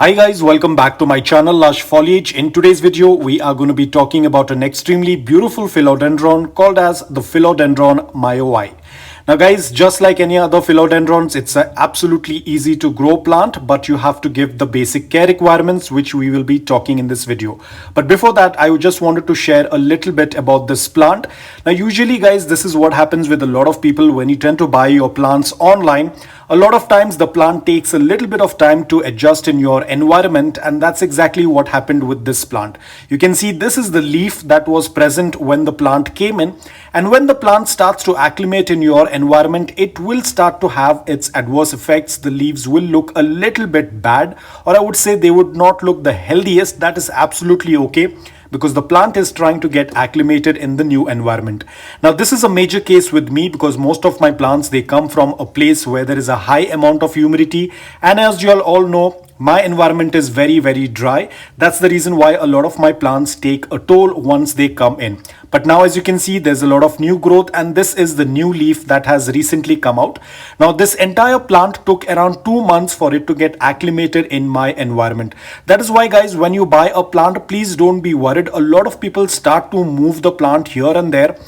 Hi guys, welcome back to my channel Lush Foliage. In today's video, we are going to be talking about an extremely beautiful philodendron called as the Philodendron Mayoi. Now guys, just like any other philodendrons, it's an absolutely easy to grow plant, but you have to give the basic care requirements which we will be talking in this video. But before that, I just wanted to share a little bit about this plant. Now usually guys, this is what happens with a lot of people when you tend to buy your plants online. A lot of times the plant takes a little bit of time to adjust in your environment, and that's exactly what happened with this plant. You can see this is the leaf that was present when the plant came in, and when the plant starts to acclimate in your environment, it will start to have its adverse effects. The leaves will look a little bit bad, or I would say they would not look the healthiest. That is absolutely okay, because the plant is trying to get acclimated in the new environment. Now this is a major case with me because most of my plants, they come from a place where there is a high amount of humidity, and as you all know, my environment is very dry. That's the reason why a lot of my plants take a toll once they come in. But now as you can see, there's a lot of new growth, and this is the new leaf that has recently come out. Now this entire plant took around 2 months for it to get acclimated in my environment. That is why guys, when you buy a plant, please don't be worried. A lot of people start to move the plant here and there.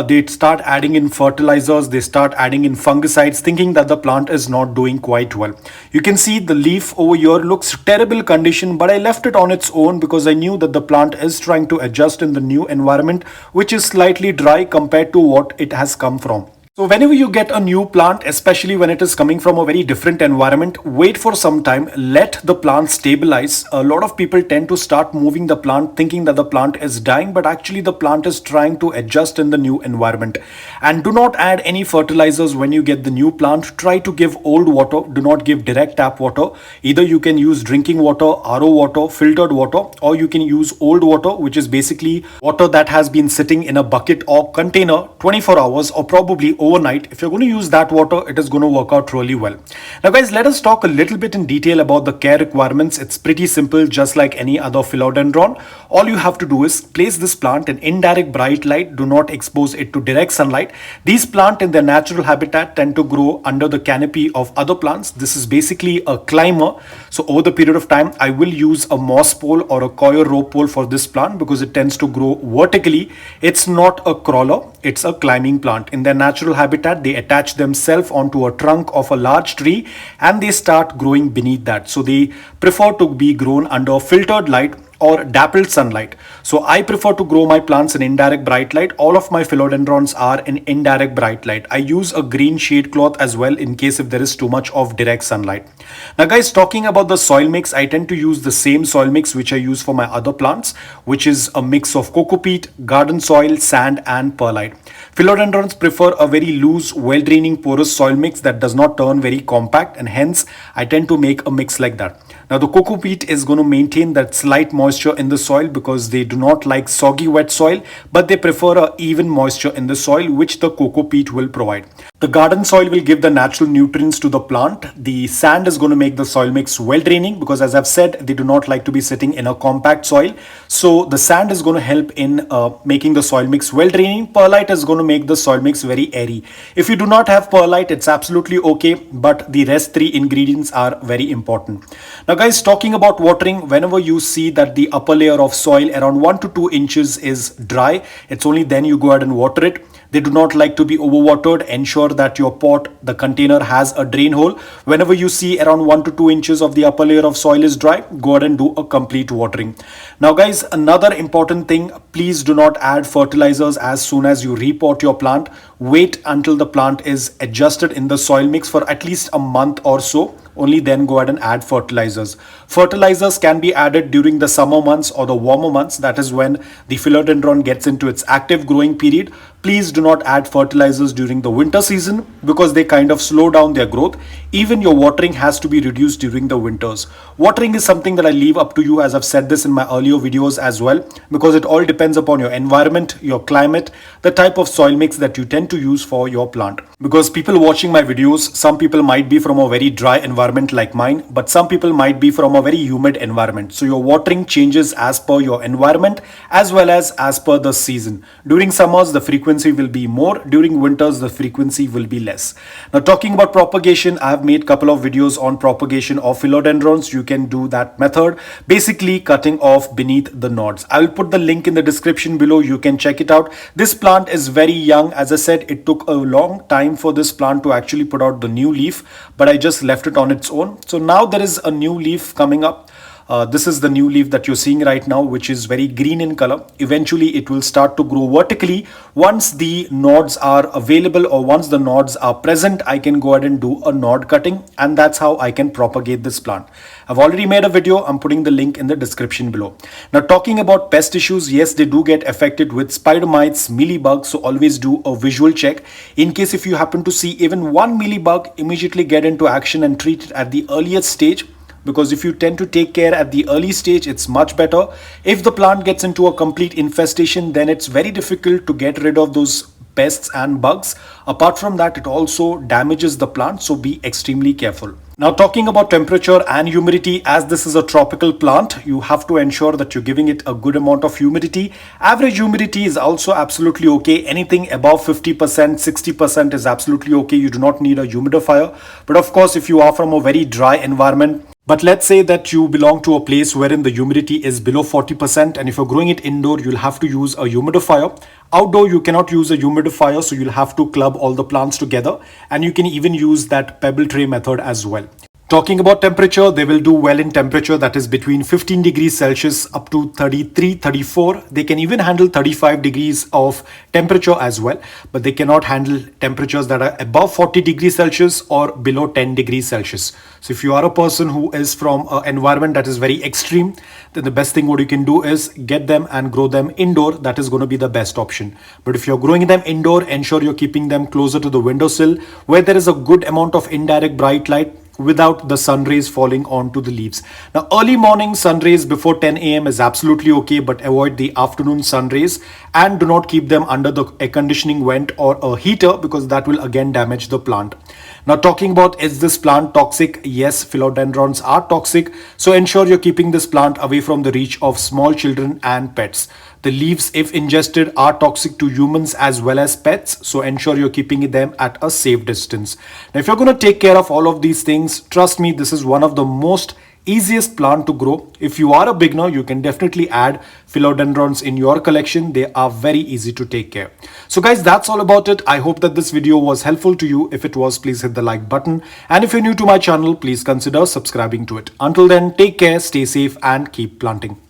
They start adding in fertilizers, they start adding in fungicides, thinking that the plant is not doing quite well. You can see the leaf over here looks terrible condition, but I left it on its own because I knew that the plant is trying to adjust in the new environment, which is slightly dry compared to what it has come from. So whenever you get a new plant, especially when it is coming from a very different environment, wait for some time, let the plant stabilize. A lot of people tend to start moving the plant thinking that the plant is dying, but actually the plant is trying to adjust in the new environment. And do not add any fertilizers when you get the new plant. Try to give old water, do not give direct tap water. Either you can use drinking water, RO water, filtered water, or you can use old water, which is basically water that has been sitting in a bucket or container 24 hours or probably overnight. If you're going to use that water, it is going to work out really well. Now guys, let us talk a little bit in detail about the care requirements. It's pretty simple, just like any other philodendron. All you have to do is place this plant in indirect bright light. Do not expose it to direct sunlight. These plants in their natural habitat tend to grow under the canopy of other plants. This is basically a climber. So over the period of time, I will use a moss pole or a coir rope pole for this plant because it tends to grow vertically. It's not a crawler, it's a climbing plant. In their natural habitat, they attach themselves onto a trunk of a large tree and they start growing beneath that. So they prefer to be grown under filtered light or dappled sunlight. So I prefer to grow my plants in indirect bright light. All of my philodendrons are in indirect bright light. I use a green shade cloth as well in case if there is too much of direct sunlight. Now guys, talking about the soil mix, I tend to use the same soil mix which I use for my other plants, which is a mix of coco peat, garden soil, sand and perlite. Philodendrons prefer a very loose, well-draining, porous soil mix that does not turn very compact, and hence I tend to make a mix like that. Now the coco peat is going to maintain that slight moisture in the soil because they do not like soggy wet soil, but they prefer a even moisture in the soil, which the coco peat will provide. The garden soil will give the natural nutrients to the plant. The sand is going to make the soil mix well draining because, as I've said, they do not like to be sitting in a compact soil. So the sand is going to help in making the soil mix well draining. Perlite is going to make the soil mix very airy. If you do not have perlite, it's absolutely okay, but the rest three ingredients are very important. Now guys, talking about watering, whenever you see that the upper layer of soil around 1 to 2 inches is dry, it's only then you go ahead and water it. They do not like to be overwatered. Ensure that your pot, the container, has a drain hole. Whenever you see around 1 to 2 inches of the upper layer of soil is dry, go ahead and do a complete watering. Now guys, another important thing, please do not add fertilizers as soon as you repot your plant. Wait until the plant is adjusted in the soil mix for at least a month or so. Only then go ahead and add fertilizers. Fertilizers can be added during the summer months or the warmer months. That is when the philodendron gets into its active growing period. Please do not add fertilizers during the winter season because they kind of slow down their growth. Even your watering has to be reduced during the winters. Watering is something that I leave up to you, as I've said this in my earlier videos as well, because it all depends upon your environment, your climate, the type of soil mix that you tend to use for your plant. Because people watching my videos, some people might be from a very dry environment environment like mine, but some people might be from a very humid environment. So your watering changes as per your environment as well as per the season. During summers, the frequency will be more. During winters, the frequency will be less. Now, talking about propagation, I have made a couple of videos on propagation of philodendrons. You can do that method, basically cutting off beneath the nodes. I will put the link in the description below. You can check it out. This plant is very young. As I said, it took a long time for this plant to actually put out the new leaf, but I just left it on its own. So now there is a new leaf coming up. This is the new leaf that you're seeing right now, which is very green in color. Eventually it will start to grow vertically. Once the nodes are available, or once the nodes are present, I can go ahead and do a node cutting, and that's how I can propagate this plant. I've already made a video. I'm putting the link in the description below. Now, talking about pest issues, yes, they do get affected with spider mites, mealybugs, so always do a visual check. In case if you happen to see even one mealybug, immediately get into action and treat it at the earliest stage, because if you tend to take care at the early stage, it's much better. If the plant gets into a complete infestation, then it's very difficult to get rid of those pests and bugs. Apart from that, it also damages the plant, so be extremely careful. Now, talking about temperature and humidity, as this is a tropical plant, you have to ensure that you're giving it a good amount of humidity. Average humidity is also absolutely okay. Anything above 50%, 60% is absolutely okay. You do not need a humidifier. But of course, if you are from a very dry environment, but let's say that you belong to a place wherein the humidity is below 40%, and if you're growing it indoor, you'll have to use a humidifier. Outdoor, you cannot use a humidifier, so you'll have to club all the plants together, and you can even use that pebble tray method as well. Talking about temperature, they will do well in temperature that is between 15 degrees Celsius up to 33, 34. They can even handle 35 degrees of temperature as well, but they cannot handle temperatures that are above 40 degrees Celsius or below 10 degrees Celsius. So if you are a person who is from an environment that is very extreme, then the best thing what you can do is get them and grow them indoor. That is going to be the best option. But if you're growing them indoor, ensure you're keeping them closer to the windowsill where there is a good amount of indirect bright light without the sun rays falling onto the leaves. Now, early morning sun rays before 10 a.m. is absolutely okay, but avoid the afternoon sun rays, and do not keep them under the air conditioning vent or a heater, because that will again damage the plant. Now, talking about, is this plant toxic? Yes, philodendrons are toxic, so ensure you're keeping this plant away from the reach of small children and pets. The leaves, if ingested, are toxic to humans as well as pets, so ensure you're keeping them at a safe distance. Now, if you're going to take care of all of these things, trust me, this is one of the most easiest plant to grow. If you are a beginner, you can definitely add philodendrons in your collection. They are very easy to take care. So guys, that's all about it. I hope that this video was helpful to you. If it was, please hit the like button, and if you're new to my channel, please consider subscribing to it. Until then, take care, stay safe, and keep planting.